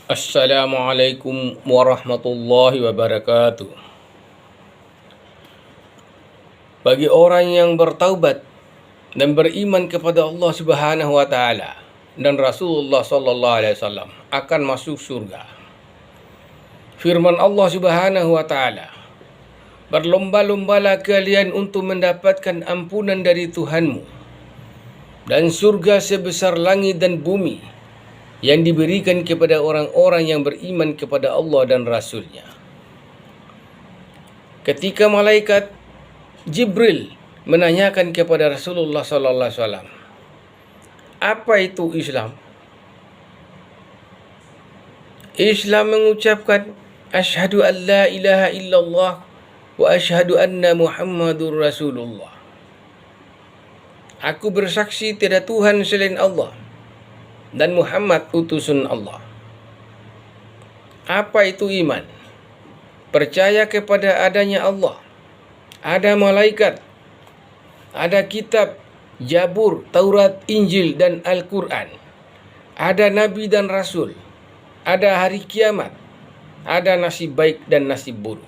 Assalamualaikum warahmatullahi wabarakatuh. Bagi orang yang bertaubat dan beriman kepada Allah Subhanahu wa taala dan Rasulullah sallallahu alaihi wasallam akan masuk surga. Firman Allah Subhanahu wa taala, "Berlomba-lombalah kalian untuk mendapatkan ampunan dari Tuhanmu dan surga sebesar langit dan bumi yang diberikan kepada orang-orang yang beriman kepada Allah dan Rasul-Nya." Ketika malaikat Jibril menanyakan kepada Rasulullah sallallahu alaihi wasallam, apa itu Islam? Islam mengucapkan asyhadu an la ilaha illallah wa asyhadu anna Muhammadur Rasulullah. Aku bersaksi tiada Tuhan selain Allah dan Muhammad utusan Allah. Apa itu iman? Percaya kepada adanya Allah, ada malaikat, ada kitab, Zabur, Taurat, Injil, dan Al-Quran. Ada Nabi dan Rasul, ada hari kiamat, ada nasib baik dan nasib buruk.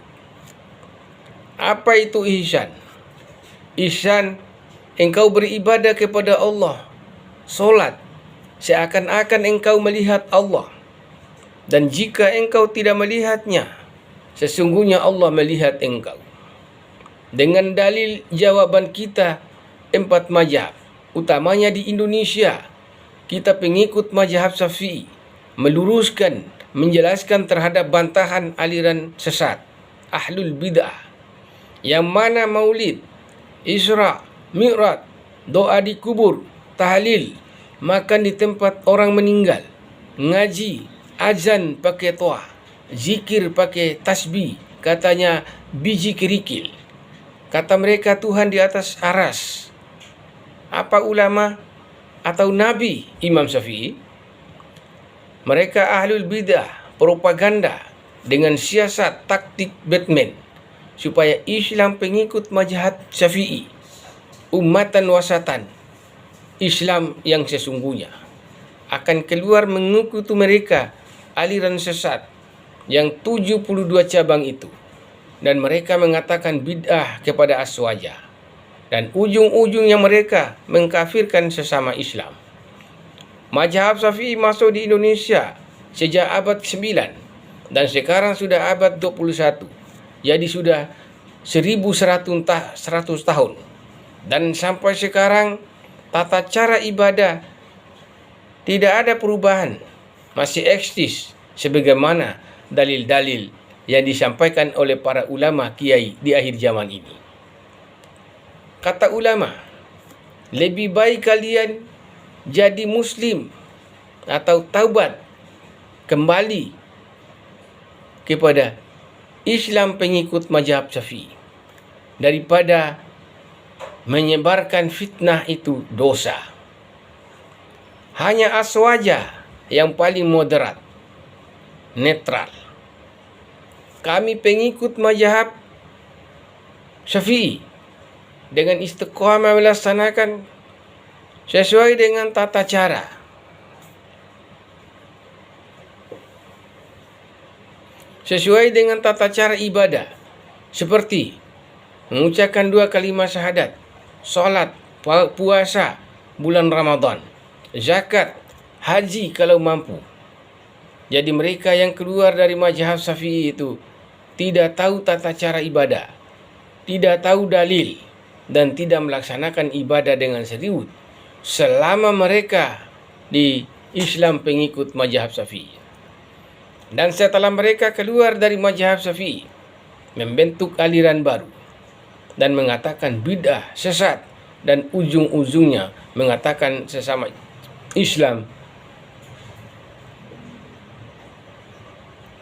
Apa itu ihsan? Ihsan, engkau beribadah kepada Allah, solat, seakan-akan engkau melihat Allah. Dan jika engkau tidak melihatnya, sesungguhnya Allah melihat engkau. Dengan dalil jawaban kita 4 mazhab, utamanya di Indonesia, kita pengikut mazhab Syafi'i, meluruskan, menjelaskan terhadap bantahan aliran sesat, ahlul bid'ah, yang mana maulid, Isra, Mi'raj, doa di kubur, tahlil, makan di tempat orang meninggal, ngaji, azan pakai toa, zikir pakai tasbih, katanya biji kerikil. Kata mereka Tuhan di atas aras. Apa ulama atau Nabi Imam Syafi'i? Mereka ahlul bidah, propaganda dengan siasat taktik Batman supaya Islam pengikut mazhab Syafi'i, ummatan wasatan, Islam yang sesungguhnya, akan keluar mengikuti mereka aliran sesat yang 72 cabang itu. Dan mereka mengatakan bid'ah kepada aswaja. Dan ujung-ujungnya mereka mengkafirkan sesama Islam. Mazhab Syafi'i masuk di Indonesia sejak abad ke-9 dan sekarang sudah abad 21. Jadi sudah 1100 tahun. Dan sampai sekarang tata cara ibadah tidak ada perubahan. Masih eksis sebagaimana dalil-dalil yang disampaikan oleh para ulama kiai di akhir zaman ini. Kata ulama, lebih baik kalian jadi muslim atau taubat kembali kepada Islam pengikut mazhab Syafi'i daripada menyebarkan fitnah itu dosa. Hanya aswaja yang paling moderat, netral. Kami pengikut mazhab Syafi'i dengan istiqamah melaksanakan sesuai dengan tata cara. Sesuai dengan tata cara ibadah seperti mengucapkan 2 kalimat syahadat, salat, puasa bulan Ramadan, zakat, haji kalau mampu. Jadi mereka yang keluar dari mazhab Syafi'i itu tidak tahu tata cara ibadah, tidak tahu dalil, dan tidak melaksanakan ibadah dengan serius selama mereka di Islam pengikut mazhab Syafi'i. Dan setelah mereka keluar dari mazhab Syafi'i, membentuk aliran baru dan mengatakan bid'ah, sesat, dan ujung-ujungnya mengatakan sesama Islam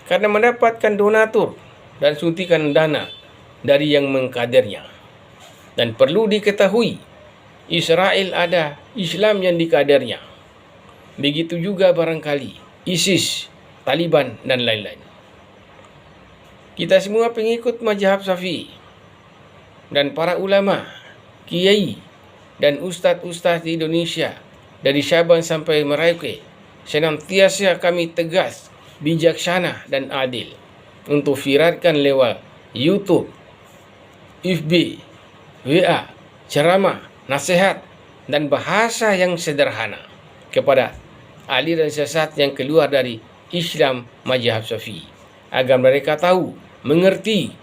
karena mendapatkan donatur dan suntikan dana dari yang mengkadernya. Dan perlu diketahui, Israel ada Islam yang dikadernya. Begitu juga barangkali ISIS, Taliban, dan lain-lain. Kita semua pengikut mazhab Syafi'i. Dan para ulama, kiai, dan ustadz-ustadz di Indonesia dari Sabang sampai Merauke senantiasa kami tegas bijaksana dan adil untuk viradkan lewat YouTube, FB, WA, ceramah, nasihat dan bahasa yang sederhana kepada aliran sesat yang keluar dari Islam mazhab Syafi'i, agar mereka tahu, mengerti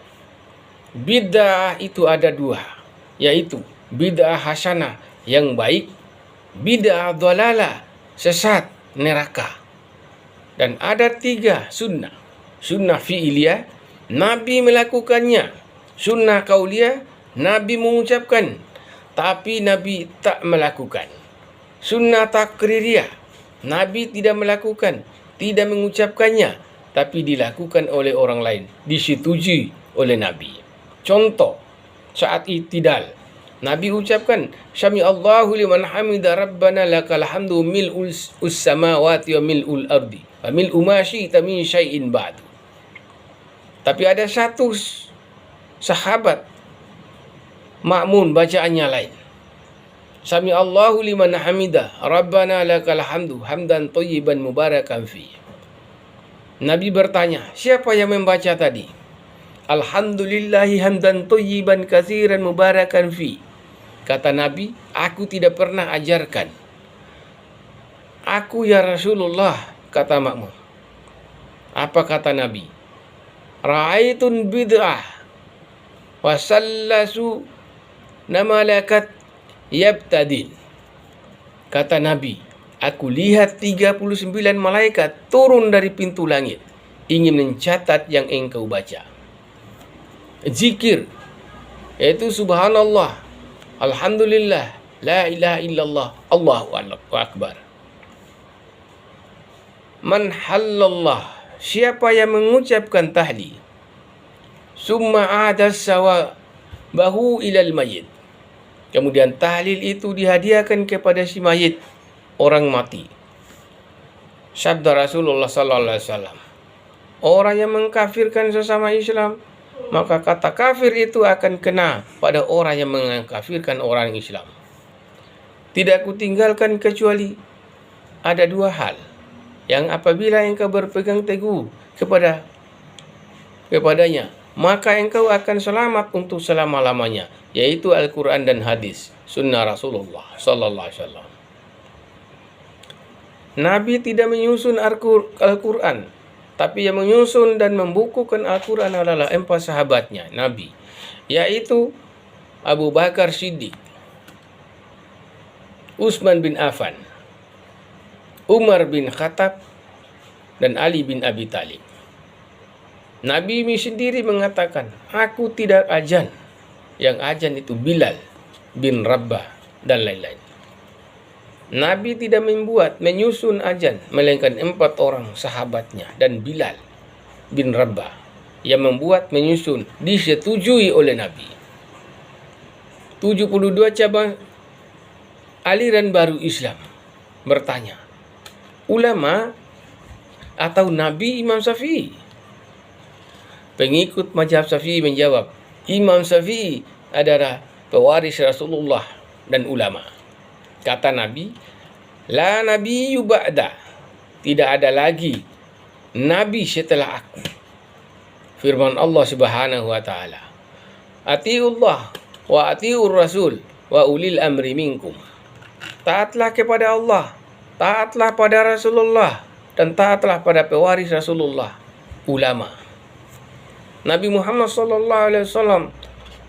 bid'ah itu ada dua, yaitu bid'ah hasanah yang baik, bid'ah dhalalah sesat neraka. Dan ada 3 sunnah. Sunnah fi'iliyah, Nabi melakukannya. Sunnah qauliyah, Nabi mengucapkan tapi Nabi tak melakukan. Sunnah takririyah, Nabi tidak melakukan, tidak mengucapkannya, tapi dilakukan oleh orang lain, disetujui oleh Nabi. Contoh, saat i'tidal, Nabi ucapkan, Sami Allahu liman hamida rabbana lakal hamdu mil'ul samawati wa mil'ul ardi wa mil'u ma syi'ta min syai'in ba'du. Tapi ada satu sahabat makmun bacaannya lain. Sami Allahu liman hamida rabbana lakal hamdu hamdan thayyiban mubarakan fi. Nabi bertanya, siapa yang membaca tadi? Alhamdulillahi hamdan thayyiban katsiran mubarakan fi. Kata Nabi, aku tidak pernah ajarkan. Aku ya Rasulullah, kata makmum. Apa kata Nabi? Ra'aitun bid'ah wa sallasu namalakat yabtadin. Kata Nabi, aku lihat 39 malaikat turun dari pintu langit, ingin mencatat yang engkau baca. Zikir, yaitu subhanallah, alhamdulillah, la ilaha illallah, Allahu akbar. Man halallah, siapa yang mengucapkan tahlil, summa adas sawa bahu ilal mayit, kemudian tahlil itu dihadiahkan kepada si mayit, orang mati. Sabda Rasulullah sallallahu alaihi wasallam, orang yang mengkafirkan sesama Islam, maka kata kafir itu akan kena pada orang yang mengkafirkan orang Islam. Tidak kutinggalkan kecuali ada 2 hal yang apabila engkau berpegang teguh kepadanya, maka engkau akan selamat untuk selama-lamanya, yaitu Al-Quran dan hadis, sunnah Rasulullah sallallahu alaihi wasallam. Nabi tidak menyusun Al-Quran, tapi yang menyusun dan membukukan Al-Quran adalah 4 sahabatnya Nabi, yaitu Abu Bakar Siddiq, Utsman bin Affan, Umar bin Khattab, dan Ali bin Abi Thalib. Nabi sendiri mengatakan, aku tidak azan, yang azan itu Bilal bin Rabah dan lain-lain. Nabi tidak menyusun azan, melainkan 4 orang sahabatnya dan Bilal bin Rabah yang menyusun, disetujui oleh Nabi. 72 cabang aliran baru Islam bertanya, ulama atau Nabi Imam Syafi'i? Pengikut mazhab Syafi'i menjawab, Imam Syafi'i adalah pewaris Rasulullah dan ulama. Kata Nabi, la nabiyyu ba'da, tidak ada lagi nabi setelah aku. Firman Allah Subhanahu wa taala, atiullah wa atiur rasul wa ulil amri minkum. Taatlah kepada Allah, taatlah pada Rasulullah, dan taatlah pada pewaris Rasulullah, ulama. Nabi Muhammad SAW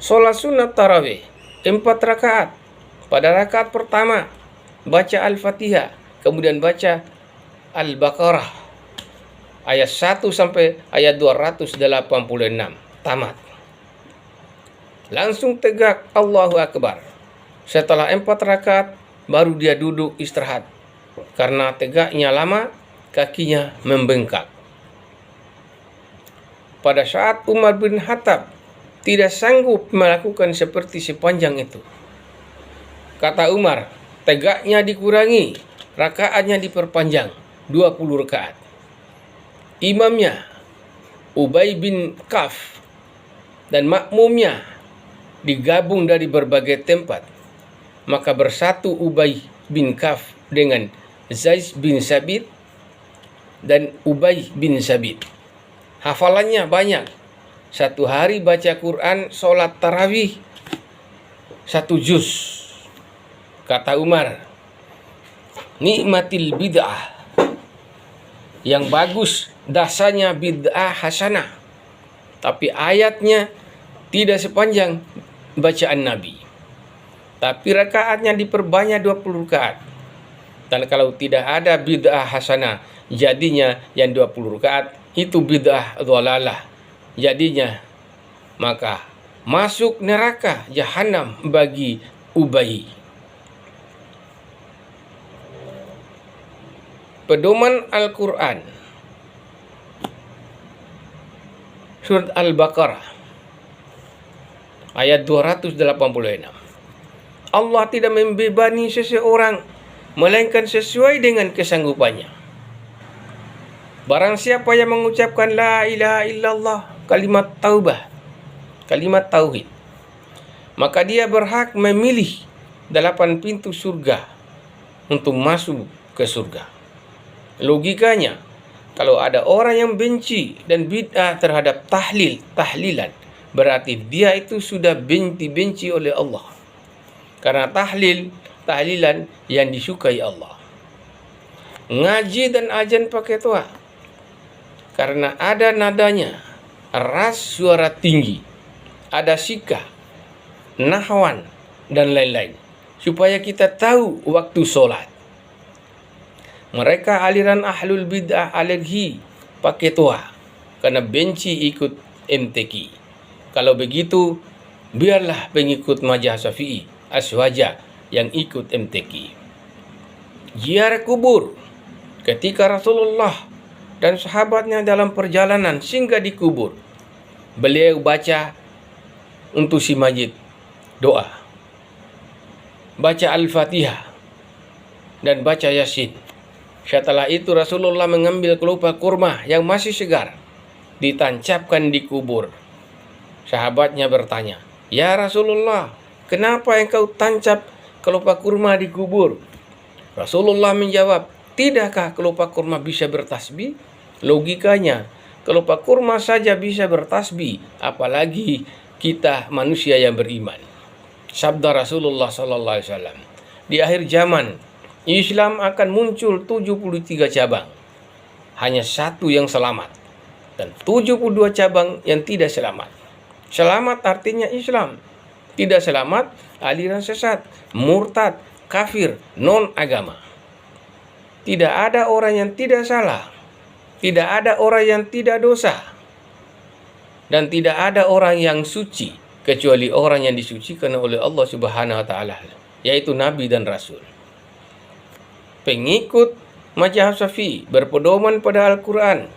sholat sunat tarawih 4 rakaat. Pada rakaat pertama baca Al-Fatihah, kemudian baca Al-Baqarah ayat 1 sampai ayat 286, tamat. Langsung tegak Allahu Akbar. Setelah 4 rakaat baru dia duduk istirahat, karena tegaknya lama, kakinya membengkak. Pada saat Umar bin Khattab tidak sanggup melakukan seperti sepanjang itu, kata Umar, tegaknya dikurangi, rakaatnya diperpanjang 20 rakaat. Imamnya Ubay bin Kaf dan makmumnya digabung dari berbagai tempat, maka bersatu Ubay bin Kaf dengan Zaid bin Sabit dan Ubay bin Sabit. Hafalannya banyak. Satu hari baca Quran, sholat tarawih 1 juz. Kata Umar, nikmatil bid'ah. Yang bagus dasarnya bid'ah hasanah. Tapi ayatnya tidak sepanjang bacaan Nabi. Tapi rakaatnya diperbanyak 20 rakaat. Dan kalau tidak ada bid'ah hasanah, jadinya yang 20 rakaat itu bid'ah dhalalah. Jadinya maka masuk neraka jahanam bagi Ubay. Pedoman Al-Quran Surat Al-Baqarah ayat 286. Allah tidak membebani seseorang melainkan sesuai dengan kesanggupannya. Barang siapa yang mengucapkan la ilaha illallah, kalimat taubah, kalimat tauhid, maka dia berhak memilih 8 pintu surga untuk masuk ke surga. Logikanya, kalau ada orang yang benci dan bid'ah terhadap tahlilan, berarti dia itu sudah benci oleh Allah. Karena tahlilan yang disukai Allah. Ngaji dan ajan pakai toa, karena ada nadanya, ras suara tinggi, ada sikah, nahwan, dan lain-lain, supaya kita tahu waktu sholat. Mereka aliran ahlul bid'ah alergi pakai toa karena benci ikut MTQ. Kalau begitu, biarlah pengikut mazhab Syafi'i, Aswaja yang ikut MTQ. Ziarah kubur. Ketika Rasulullah dan sahabatnya dalam perjalanan singgah di kubur, beliau baca untuk si mayit doa, baca Al-Fatihah dan baca Yasin. Setelah itu Rasulullah mengambil kelopak kurma yang masih segar, ditancapkan di kubur. Sahabatnya bertanya, "Ya Rasulullah, kenapa engkau tancap kelopak kurma di kubur?" Rasulullah menjawab, "Tidakkah kelopak kurma bisa bertasbih?" Logikanya, kelopak kurma saja bisa bertasbih, apalagi kita manusia yang beriman. Sabda Rasulullah SAW, di akhir zaman Islam akan muncul 73 cabang. Hanya satu yang selamat. Dan 72 cabang yang tidak selamat. Selamat artinya Islam. Tidak selamat aliran sesat, murtad, kafir, non-agama. Tidak ada orang yang tidak salah. Tidak ada orang yang tidak dosa. Dan tidak ada orang yang suci kecuali orang yang disucikan oleh Allah Subhanahu wa taala, yaitu nabi dan rasul. Pengikut mazhab Syafi'i berpedoman pada Al-Quran,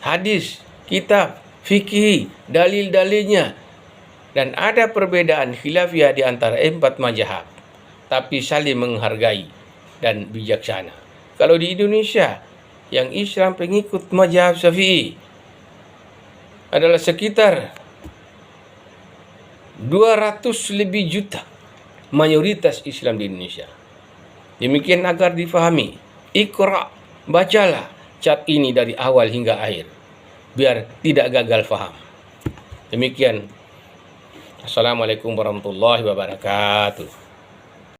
hadis, kitab, fikih, dalil-dalilnya, dan ada perbedaan khilafiyah di antara 4 mazhab, tapi saling menghargai dan bijaksana. Kalau di Indonesia, yang Islam pengikut mazhab Syafi'i adalah sekitar 200 lebih juta, mayoritas Islam di Indonesia. Demikian agar difahami. Iqra, bacalah chat ini dari awal hingga akhir, biar tidak gagal faham. Demikian. Assalamualaikum warahmatullahi wabarakatuh.